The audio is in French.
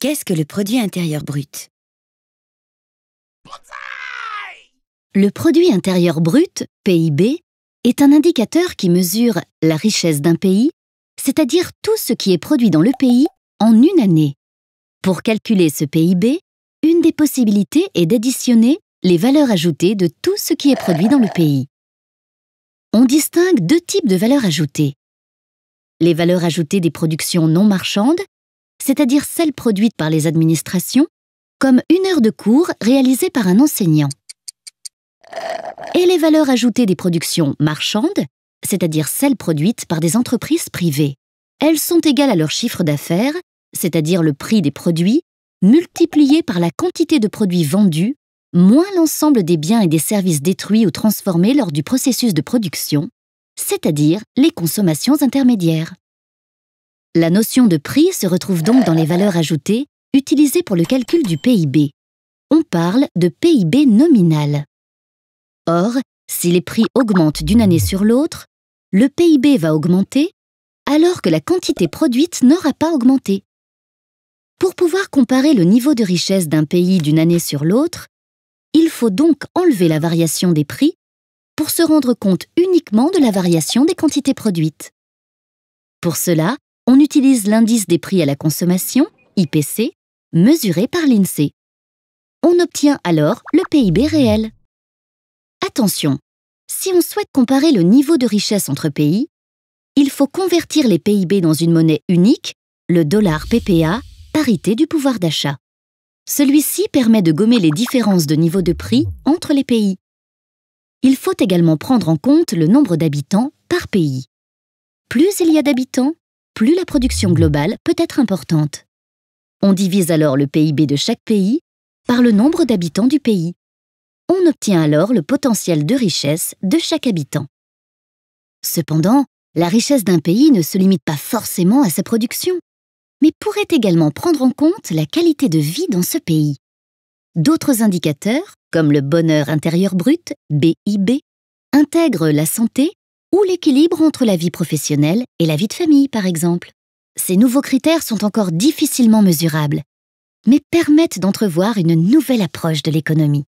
Qu'est-ce que le produit intérieur brut? Le produit intérieur brut, PIB, est un indicateur qui mesure la richesse d'un pays, c'est-à-dire tout ce qui est produit dans le pays en une année. Pour calculer ce PIB, une des possibilités est d'additionner les valeurs ajoutées de tout ce qui est produit dans le pays. On distingue deux types de valeurs ajoutées. Les valeurs ajoutées des productions non marchandes, c'est-à-dire celles produites par les administrations, comme une heure de cours réalisée par un enseignant. Et les valeurs ajoutées des productions marchandes, c'est-à-dire celles produites par des entreprises privées. Elles sont égales à leur chiffre d'affaires, c'est-à-dire le prix des produits, multiplié par la quantité de produits vendus, moins l'ensemble des biens et des services détruits ou transformés lors du processus de production, c'est-à-dire les consommations intermédiaires. La notion de prix se retrouve donc dans les valeurs ajoutées utilisées pour le calcul du PIB. On parle de PIB nominal. Or, si les prix augmentent d'une année sur l'autre, le PIB va augmenter alors que la quantité produite n'aura pas augmenté. Pour pouvoir comparer le niveau de richesse d'un pays d'une année sur l'autre, il faut donc enlever la variation des prix pour se rendre compte uniquement de la variation des quantités produites. Pour cela, on utilise l'indice des prix à la consommation, IPC, mesuré par l'INSEE. On obtient alors le PIB réel. Attention, si on souhaite comparer le niveau de richesse entre pays, il faut convertir les PIB dans une monnaie unique, le dollar PPA, parité du pouvoir d'achat. Celui-ci permet de gommer les différences de niveau de prix entre les pays. Il faut également prendre en compte le nombre d'habitants par pays. Plus il y a d'habitants, plus la production globale peut être importante. On divise alors le PIB de chaque pays par le nombre d'habitants du pays. On obtient alors le potentiel de richesse de chaque habitant. Cependant, la richesse d'un pays ne se limite pas forcément à sa production, mais pourrait également prendre en compte la qualité de vie dans ce pays. D'autres indicateurs, comme le bonheur intérieur brut, BIB, intègrent la santé ou l'équilibre entre la vie professionnelle et la vie de famille, par exemple. Ces nouveaux critères sont encore difficilement mesurables, mais permettent d'entrevoir une nouvelle approche de l'économie.